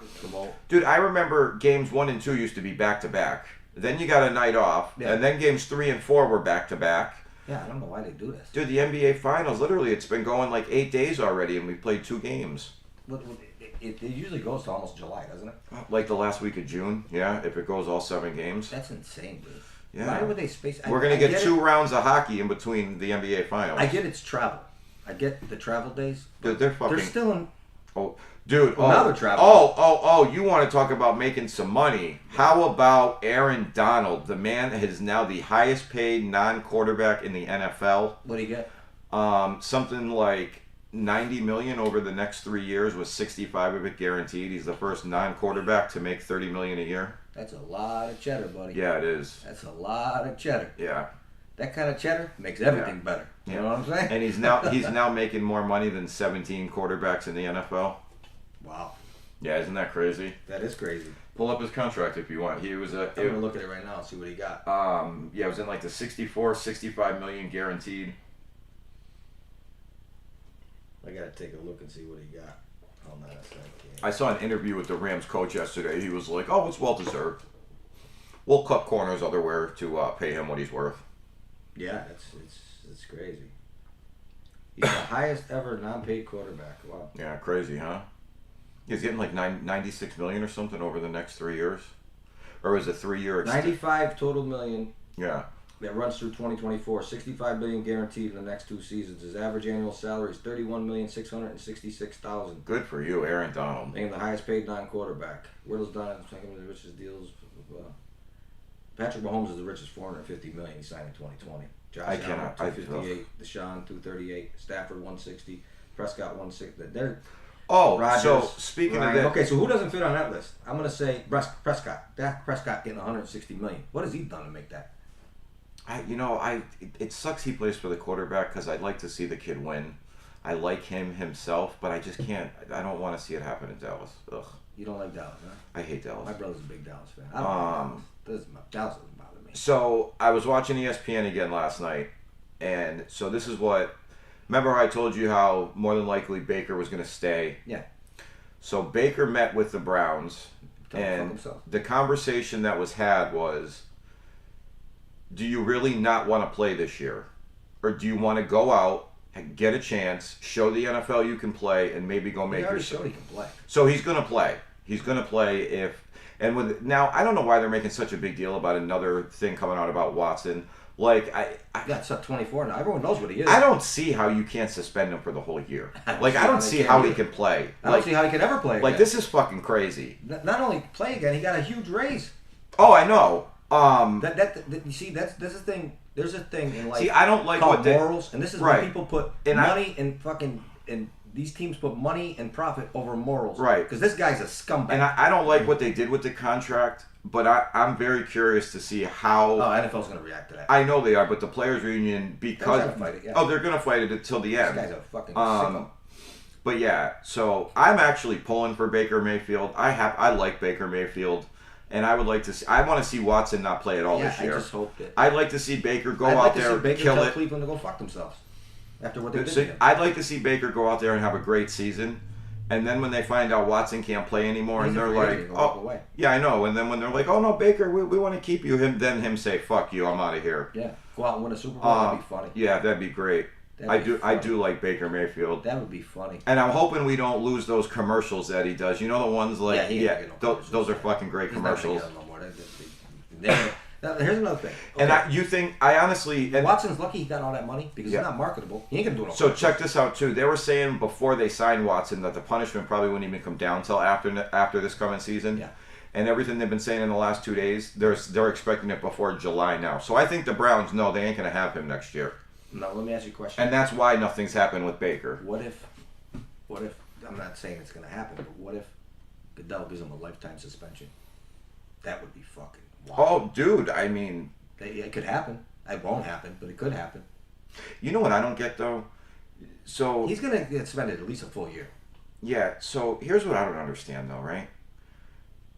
Dude, I remember games 1 and 2 used to be back-to-back. Then you got a night off, and then games 3 and 4 were back-to-back. Yeah, I don't know why they do this. Dude, the NBA Finals, literally, it's been going like 8 days already, and we played 2 games. It usually goes to almost July, doesn't it? Like the last week of June, yeah, if it goes all 7 games. That's insane, dude. Yeah. Why would they space... We're going to get 2 rounds of hockey in between the NBA Finals. I get it's travel. I get the travel days. Dude, they're fucking... They're still in... Oh, dude. Now they're traveling. You want to talk about making some money. How about Aaron Donald? The man is now the highest paid non-quarterback in the NFL. What do you get? Something like $90 million over the next 3 years with 65 of it guaranteed. He's the first non-quarterback to make $30 million a year. That's a lot of cheddar, buddy. Yeah, it is. That's a lot of cheddar. Yeah. That kind of cheddar makes everything better. You know what I'm saying? And he's now making more money than 17 quarterbacks in the NFL. Wow. Yeah, isn't that crazy? That is crazy. Pull up his contract if you want. He was I'm gonna look at it right now and see what he got. It was in like the 65 million guaranteed. I gotta take a look and see what he got. Hold on a second. I saw an interview with the Rams coach yesterday. He was like, "Oh, it's well deserved. We'll cut corners otherwhere to pay him what he's worth." Yeah, it's crazy. He's the highest ever non-paid quarterback. Wow. Yeah, crazy, huh? He's getting like 96 million or something over the next 3 years, or was it 3 year? 95 total million. Yeah. That runs through 2024. 65 million guaranteed in the next 2 seasons. His average annual salary is $31,666,000. Good for you, Aaron Donald. Named the highest paid non-quarterback. Whittle's done second of the richest deals. Patrick Mahomes is the richest, $450 million. He signed in 2020. Josh Allen, 258. Deshaun, 238. Stafford, 160. Prescott, 160. So speaking of that, okay, so who doesn't fit on that list? I'm gonna say Prescott. Dak Prescott getting 160 million. What has he done to make that? It sucks he plays for the quarterback because I'd like to see the kid win. I like him himself, but I just can't. I don't want to see it happen in Dallas. Ugh. You don't like Dallas, huh? I hate Dallas. My brother's a big Dallas fan. I don't like Dallas. Dallas doesn't bother me. So I was watching ESPN again last night, and so this is what. Remember I told you how more than likely Baker was going to stay? Yeah. So Baker met with the Browns, and the conversation that was had was, do you really not want to play this year? Or do you want to go out, get a chance, show the NFL you can play, and maybe go make your... He can play. So he's going to play. He's going to play if... And now I don't know why they're making such a big deal about another thing coming out about Watson. Like I got up 24 now. Everyone knows what he is. I don't see how you can't suspend him for the whole year. Like I don't see how he can play. I don't see how he can ever play again. Like this is fucking crazy. Not only play again, he got a huge raise. Oh, I know. That you see, that's a thing. There's a thing in life. See, I don't like called what morals, and this is right. when people put money and fucking and these teams put money and profit over morals. Right. Because this guy's a scumbag. And I don't like what they did with the contract, but I'm very curious to see how. Oh, NFL's going to react to that. I know they are, but the players' union because they're going to fight it. Yeah. Oh, they're going to fight it until the end. This guy's a fucking sicko. But yeah, so I'm actually pulling for Baker Mayfield. I like Baker Mayfield. And I would like to see. I want to see Watson not play at all this year. I just hope that. I'd like to see Baker go out there and kill it. Cleveland to go fuck themselves after what they did. So I'd like to see Baker go out there and have a great season, and then when they find out Watson can't play anymore, and they're like, "Oh, yeah, I know." And then when they're like, "Oh no, Baker, we want to keep you," him say, "Fuck you, I'm out of here." Yeah, go out and win a Super Bowl. That'd be funny. Yeah, that'd be great. I do like Baker Mayfield. That would be funny. And I'm hoping we don't lose those commercials that he does. You know the ones like those are fucking great commercials. Now, here's another thing. Okay. And I honestly Watson's lucky he got all that money because he's not marketable. He ain't gonna do it. So check this out too. They were saying before they signed Watson that the punishment probably wouldn't even come down until after this coming season. Yeah. And everything they've been saying in the last 2 days, they're expecting it before July now. So I think the Browns know they ain't gonna have him next year. No, let me ask you a question. And that's why nothing's happened with Baker. What if I'm not saying it's gonna happen, but what if Goodell gives him a lifetime suspension? That would be fucking wild. Oh, dude, I mean, it could happen. It won't happen, but it could happen. You know what I don't get though? So he's gonna get suspended at least a full year. Yeah. So here's what I don't understand though, right?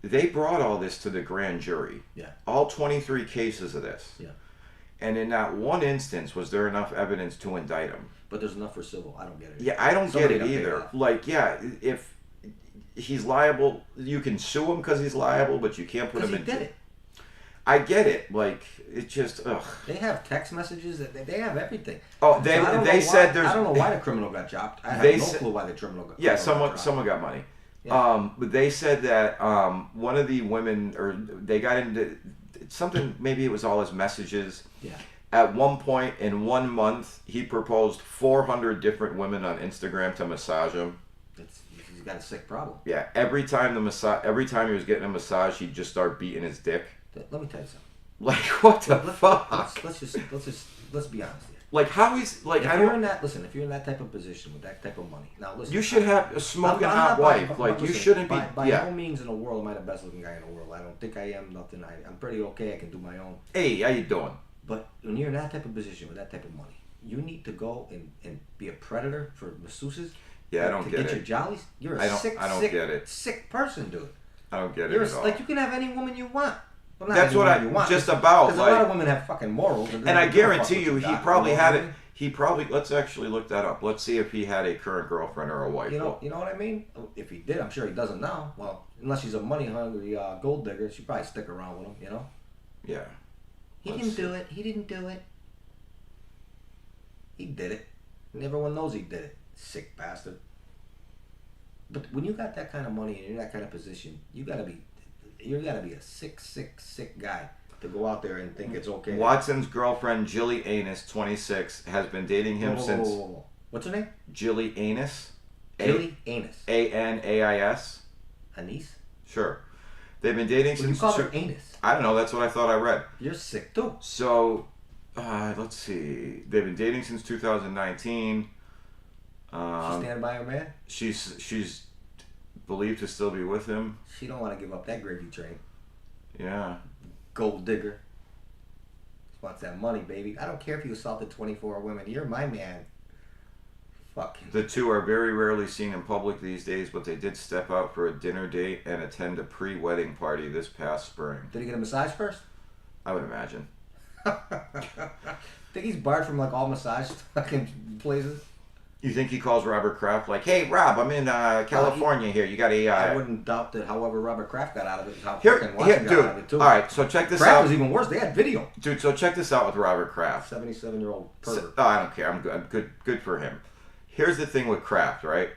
They brought all this to the grand jury. Yeah. All 23 cases of this. Yeah. And in not one instance was there enough evidence to indict him. But there's enough for civil. I don't get it. Yeah, I don't get it either. Like, yeah, if he's liable, you can sue him because he's liable, but you can't put him in. Because he did it. I get it. Like, it just, ugh. They have text messages. They have everything. Oh, they said there's. I don't know why the criminal got dropped. I have no clue why the criminal got. Yeah, someone got money. Yeah. But they said that one of the women, or they got into something. Maybe it was all his messages. Yeah. At one point in 1 month, he proposed 400 different women on Instagram to massage him. He's got a sick problem. Yeah, every time he was getting a massage, he'd just start beating his dick. Let me tell you something. Like what the fuck? Let's be honest here. Like how he's like. If you're in that type of position with that type of money, now listen. You should have a smoking hot wife. Like you shouldn't be. By no means in the world am I the best looking guy in the world. I don't think I am. Nothing. I'm pretty okay. I can do my own. Hey, how you doing? But when you're in that type of position with that type of money, you need to go and be a predator for masseuses. Yeah, I don't get it. To get your jollies, you're a sick person, dude. I don't get it at all. Like you can have any woman you want. Well, that's what I want. Just about. Because a lot of women have fucking morals. And I guarantee you, he probably had it. He probably. Let's actually look that up. Let's see if he had a current girlfriend or a wife. You know what I mean? If he did, I'm sure he doesn't now. Well, unless she's a money hungry gold digger, she'd probably stick around with him. You know? Yeah. He didn't do it. He didn't do it. He did it. And everyone knows he did it. Sick bastard. But when you got that kind of money and you're in that kind of position, you gotta be a sick guy to go out there and think it's okay. Watson's girlfriend, Jilly Anus, 26, has been dating him since... What's her name? Jilly Anus. Jilly Anus. Anais. Anise? Sure. They've been dating since... You call her Anus. I don't know. That's what I thought I read. You're sick, too. So, let's see. They've been dating since 2019. She's standing by her man? She's believed to still be with him. She don't want to give up that gravy train. Yeah. Gold digger. She wants that money, baby. I don't care if you assaulted 24 women. You're my man. Fucking. The two are very rarely seen in public these days, but they did step out for a dinner date and attend a pre-wedding party this past spring. Did he get a massage first? I would imagine. Think he's barred from like all massage fucking places? You think he calls Robert Kraft like, "Hey Rob, I'm in California here. You got a..." I wouldn't doubt that. However, Robert Kraft got out of it, how fucking Watson got out of it too. All right, so check this out. Kraft was even worse. They had video. Dude, so check this out with Robert Kraft. 77-year-old pervert. I don't care. I'm good for him. Here's the thing with Kraft, right?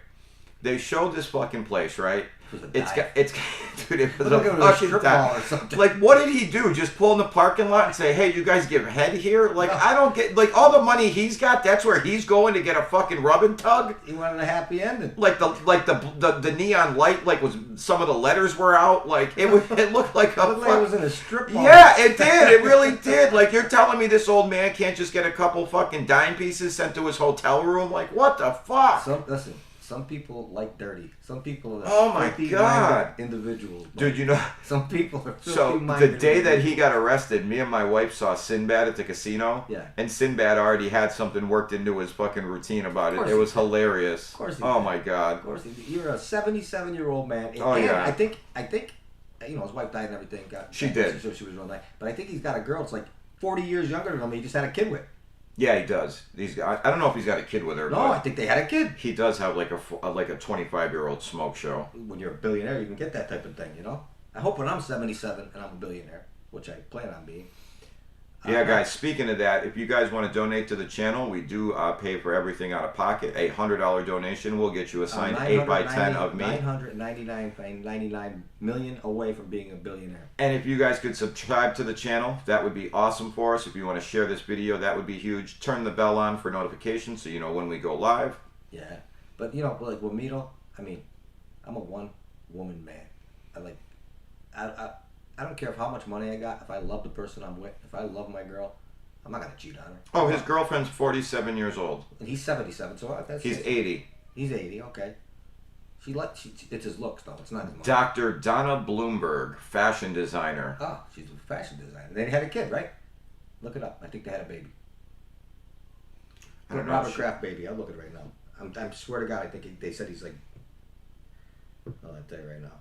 They showed this fucking place, right? Dude, it was Look a at a fucking strip dive. mall or something. Like, what did he do? Just pull in the parking lot and say, "Hey, you guys give head here"? Like, No. I don't get like all the money he's got. That's where he's going to get a fucking rub and tug. He wanted a happy ending. Like the neon light, like was some of the letters were out. Like it looked like a It looked like it was in a strip mall. yeah, it did. It really did. Like you're telling me this old man can't just get a couple fucking dime pieces sent to his hotel room? Like what the fuck? Listen, some people like dirty. Some people are Oh my God. individuals. Dude, you know. Some people are So the day that he got arrested, me and my wife saw Sinbad at the casino. Yeah. And Sinbad already had something worked into his fucking routine about it. Of It course was he did. hilarious. Of course he Oh did. my God. Of course, you're a 77-year-old man. And, Oh, yeah. I think, you know, his wife died and everything. She did. So she was real nice. But I think he's got a girl that's like 40 years younger than him. He just had a kid with. Yeah, he does. I don't know if he's got a kid with her. No, but I think they had a kid. he does have like a 25-year-old smoke show. When you're a billionaire, you can get that type of thing, you know? I hope when I'm 77 and I'm a billionaire, which I plan on being. Yeah, guys, speaking of that, if you guys want to donate to the channel, we do pay for everything out of pocket. A $100 donation will get you a signed 8x10 of me. 999 million away from being a billionaire. And if you guys could subscribe to the channel, that would be awesome for us. If you want to share this video, that would be huge. Turn the bell on for notifications so you know when we go live. Yeah. But, you know, like with Mito, I mean, I'm a one-woman man. I don't care how much money I got. If I love the person I'm with, if I love my girl, I'm not going to cheat on her. Oh, his girlfriend's 47 years old. And he's 77, so that's... He's 80. He's 80, okay. It's his looks, though. It's not his money. Dr. Donna Bloomberg, fashion designer. Oh, she's a fashion designer. They had a kid, right? Look it up. I think they had a baby. I don't know. Robert Kraft baby. I'll look at it right now. I swear to God, I think they said he's like... I'll tell you right now.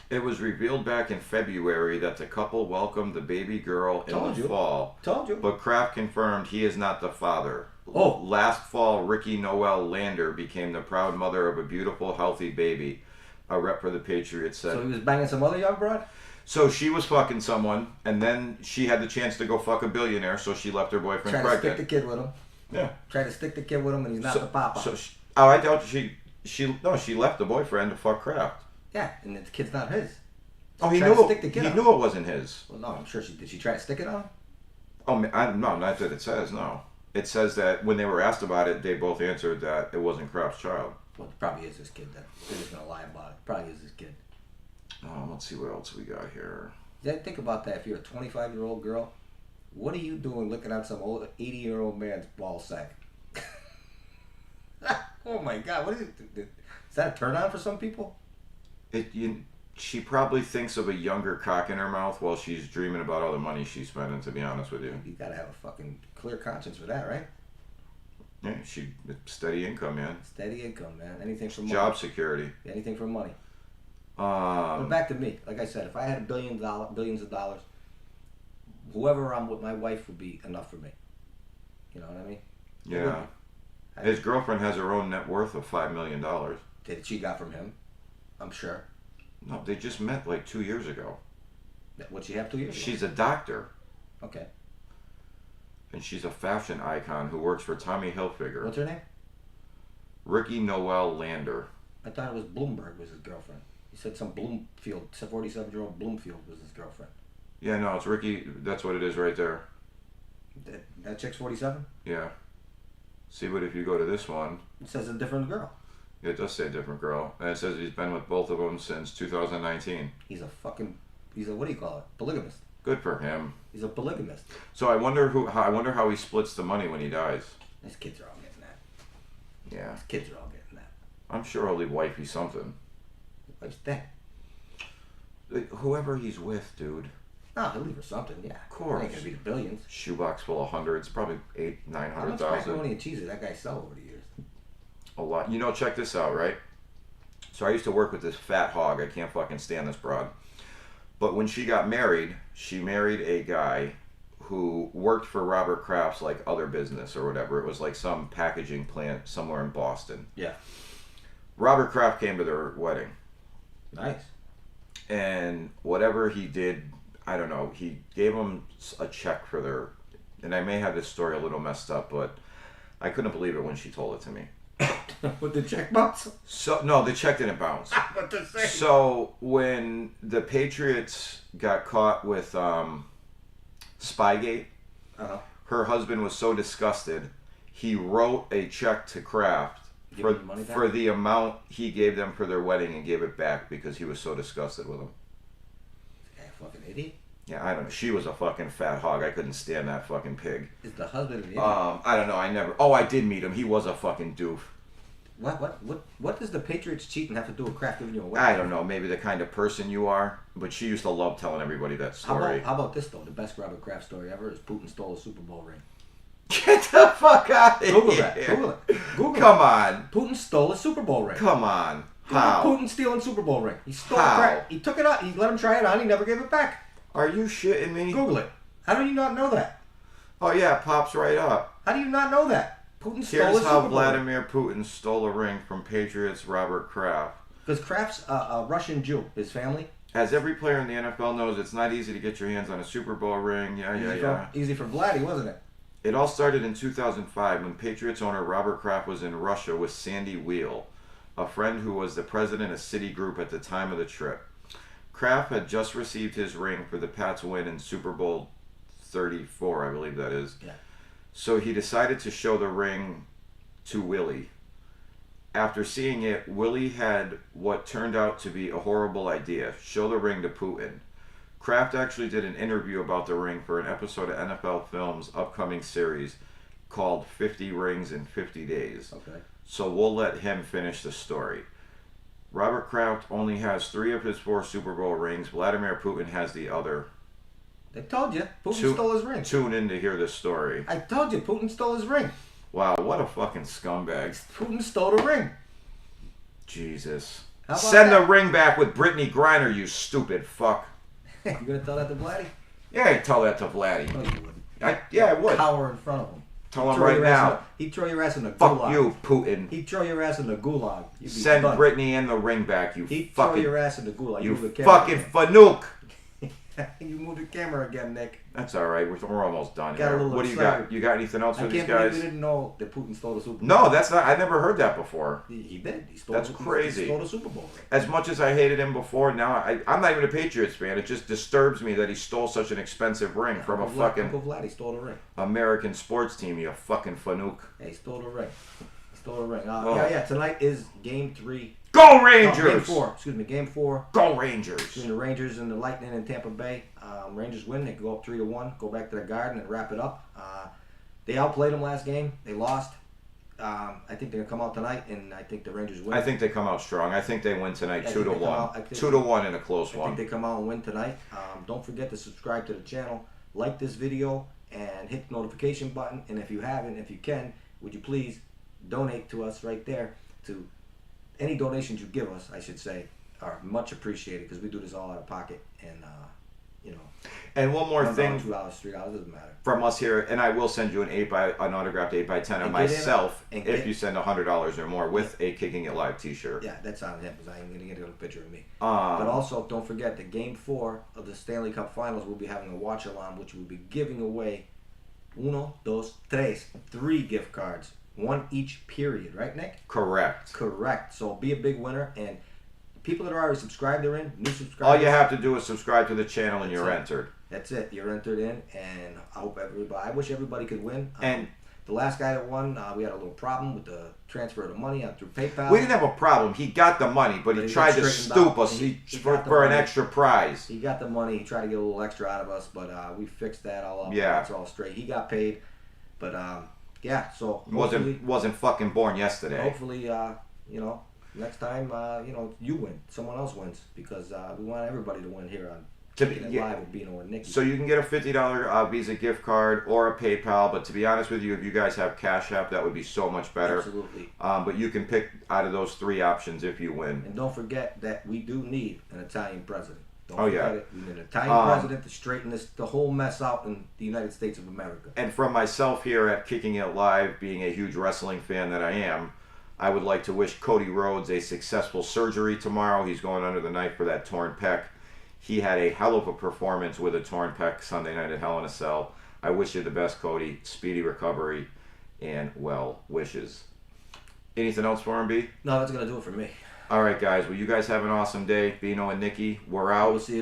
It was revealed back in February that the couple welcomed the baby girl in the fall. Told you. But Kraft confirmed he is not the father. Oh. Last fall, Ricky Noel Lander became the proud mother of a beautiful, healthy baby. A rep for the Patriots said. So he was banging some other young broad? So she was fucking someone, and then she had the chance to go fuck a billionaire, so she left her boyfriend Tried pregnant. to stick the kid with him. Yeah. Tried to stick the kid with him, and he's not the papa. I doubt she left the boyfriend to fuck Kraft. Yeah, and the kid's not his. Oh, She he tried knew to it. stick the kid He on knew it wasn't his. Well, no, I'm sure she did. She try to stick it on him? Oh, no, not that it says. No, it says that when they were asked about it, they both answered that it wasn't Kraft's child. Well, it probably is his kid then. They're just gonna lie about it. Probably is his kid. Let's see what else we got here. Think about that. If you're a 25-year-old girl, what are you doing looking at some old 80-year-old man's ball sack? Oh my God! What is it? Is that a turn on for some people? She probably thinks of a younger cock in her mouth while she's dreaming about all the money she's spending, to be honest with you. You gotta have a fucking clear conscience for that, right? Yeah, steady income, man. Steady income, man. Anything for money. Job security. Anything for money. But back to me. Like I said, if I had billions of dollars, whoever I'm with, my wife would be enough for me. You know what I mean? Yeah. His girlfriend has her own net worth of $5 million. That she got from him, I'm sure. No, they just met like 2 years ago. What'd she have 2 years ago? She's a doctor. Okay. And she's a fashion icon who works for Tommy Hilfiger. What's her name? Ricky Noel Lander. I thought it was Bloomberg was his girlfriend. He said some Bloomfield, 47-year-old Bloomfield was his girlfriend. Yeah, no, it's Ricky. That's what it is right there. That chick's 47? Yeah. See, but if you go to this one... It says a different girl. It does say different girl. And it says he's been with both of them since 2019. He's a, what do you call it? Polygamist. Good for him. He's a polygamist. So I wonder how he splits the money when he dies. His kids are all getting that. Yeah. His kids are all getting that. I'm sure he'll leave wifey something. What's that? Whoever he's with, dude. No, he'll leave her something, yeah. Of course. It ain't gonna be the billions. Shoebox full of hundreds, probably 800,000, How much 900,000. macaroni and cheese did that guy sell over the years? A lot. You know, check this out, right? So I used to work with this fat hog. I can't fucking stand this broad. But when she got married, she married a guy who worked for Robert Kraft's like other business or whatever. It was like some packaging plant somewhere in Boston. Yeah. Robert Kraft came to their wedding. Nice. And whatever he did, I don't know, he gave them a check for their, and I may have this story a little messed up, but I couldn't believe it when she told it to me. With the check bounce? So no, the check didn't bounce. What to say? So when the Patriots got caught with Spygate, her husband was so disgusted, he wrote a check to Kraft for the amount he gave them for their wedding and gave it back because he was so disgusted with them. Yeah, fucking idiot. Yeah, I don't know. She was a fucking fat hog. I couldn't stand that fucking pig. Is the husband an idiot? I don't know. I never. Oh, I did meet him. He was a fucking doof. What does the Patriots cheating have to do with Kraft giving you a wedding? I don't know. Maybe the kind of person you are. But she used to love telling everybody that story. How about this though? The best Robert Kraft story ever is Putin stole a Super Bowl ring. Get the fuck out of Google here. that. Google it. Google Come it. on. Putin stole a Super Bowl ring. Come on. How? Putin stealing Super Bowl ring. He stole How? Kraft. He took it out. He let him try it on. He never gave it back. Are you shitting me? Google it. How do you not know that? Oh yeah, it pops right up. How do you not know that? Putin stole a Here's Super how Bowl Vladimir Putin stole a ring from Patriots Robert Kraft. Because Kraft's a Russian Jew. His family. As every player in the NFL knows, it's not easy to get your hands on a Super Bowl ring. Yeah. Easy for Vladdy, wasn't it? It all started in 2005 when Patriots owner Robert Kraft was in Russia with Sandy Wheel, a friend who was the president of Citigroup at the time of the trip. Kraft had just received his ring for the Pats' win in Super Bowl 34, I believe that is. Yeah. So he decided to show the ring to Willie. After seeing it, Willie had what turned out to be a horrible idea: show the ring to Putin. Kraft actually did an interview about the ring for an episode of NFL Films' upcoming series called 50 Rings in 50 Days. Okay. So we'll let him finish the story. Robert Kraft only has 3 of his 4 Super Bowl rings. Vladimir Putin has the other. They told you. Putin stole his ring. Tune in to hear this story. I told you. Putin stole his ring. Wow, what a fucking scumbag. Putin stole the ring. Jesus. How about Send that? the ring back with Brittany Griner, you stupid fuck. You gonna tell that to Vladdy? Yeah, I'd tell that to Vladdy. No, you wouldn't. I would. Cower in front of him. Tell him right now. He'd throw your ass in the Fuck gulag. you, Putin. He'd throw your ass in the gulag. You'd be Send done. Brittany and the ring back, you He'd throw fucking... your ass in the gulag. You move the camera fucking again. fanook. You moved the camera again, Nick. That's all right. We're almost done Got a here. little What do you excited. got? You got anything else for I these can't believe guys? you didn't know that Putin stole the Super Bowl. No, that's not. I never heard that before. He did. He stole That's He crazy. stole the Super Bowl ring. As much as I hated him before, now I'm not even a Patriots fan. It just disturbs me that he stole such an expensive ring from a fucking Uncle Vladdy stole the ring. American sports team. You fucking fanook. Yeah, he stole the ring. He stole the ring. Oh. Yeah. Tonight is Game 3. Go No, Rangers! Game 4. Excuse me. Game 4. Go Rangers! Between the Rangers and the Lightning in Tampa Bay. Rangers win. They go up 3-1. Go back to the Garden and wrap it up. They outplayed them last game. They lost. I think they're gonna come out tonight, and I think the Rangers win. I think they come out strong. I think they win tonight, I 2-1. think they 2-1 in a close I one. think they come out and win tonight. Don't forget to subscribe to the channel, like this video, and hit the notification button. And if you haven't, if you can, would you please donate to us right there? To any donations you give us, I should say, are much appreciated because we do this all out of pocket, and And one more $1, thing $2, $3 doesn't matter. from us here, and I will send you an autographed 8x10 of And myself get in- and if get- you send $100 or more with a Kicking It Live t-shirt. Yeah, that's on him because I ain't gonna get a picture of me. But also, don't forget that Game 4 of the Stanley Cup Finals, we'll be having a watch-along, which we'll be giving away 3 gift cards, 1 each period, right, Nick? Correct. Correct. So be a big winner, and people that are already subscribed, they're in. New subscribers. All you have to do is subscribe to the channel and you're That's it. entered. That's it. You're entered in, and I hope everybody. I wish everybody could win. And the last guy that won, we had a little problem with the transfer of the money through PayPal. we didn't have a problem. He got the money, but he tried to stoop us He for got the an money. extra prize. He got the money. He tried to get a little extra out of us, but we fixed that all up. Yeah. It's all straight. He got paid, but yeah. So Wasn't fucking born yesterday. hopefully, next time, you win. Someone else wins because we want everybody to win here on Kickin' It Live with Bino and Nikki. So you can get a $50 Visa gift card or a PayPal, but to be honest with you, if you guys have Cash App, that would be so much better. Absolutely. But you can pick out of those 3 options if you win. And don't forget that we do need an Italian president. Don't Oh, forget yeah. it. We need an Italian president to straighten the whole mess out in the United States of America. And from myself here at Kicking It Live, being a huge wrestling fan that I am, I would like to wish Cody Rhodes a successful surgery tomorrow. He's going under the knife for that torn pec. He had a hell of a performance with a torn pec Sunday night at Hell in a Cell. I wish you the best, Cody. Speedy recovery and well wishes. Anything else for him, B? No, that's gonna do it for me. All right, guys. Well, you guys have an awesome day. Bino and Nikki, we're out. We'll see you tomorrow.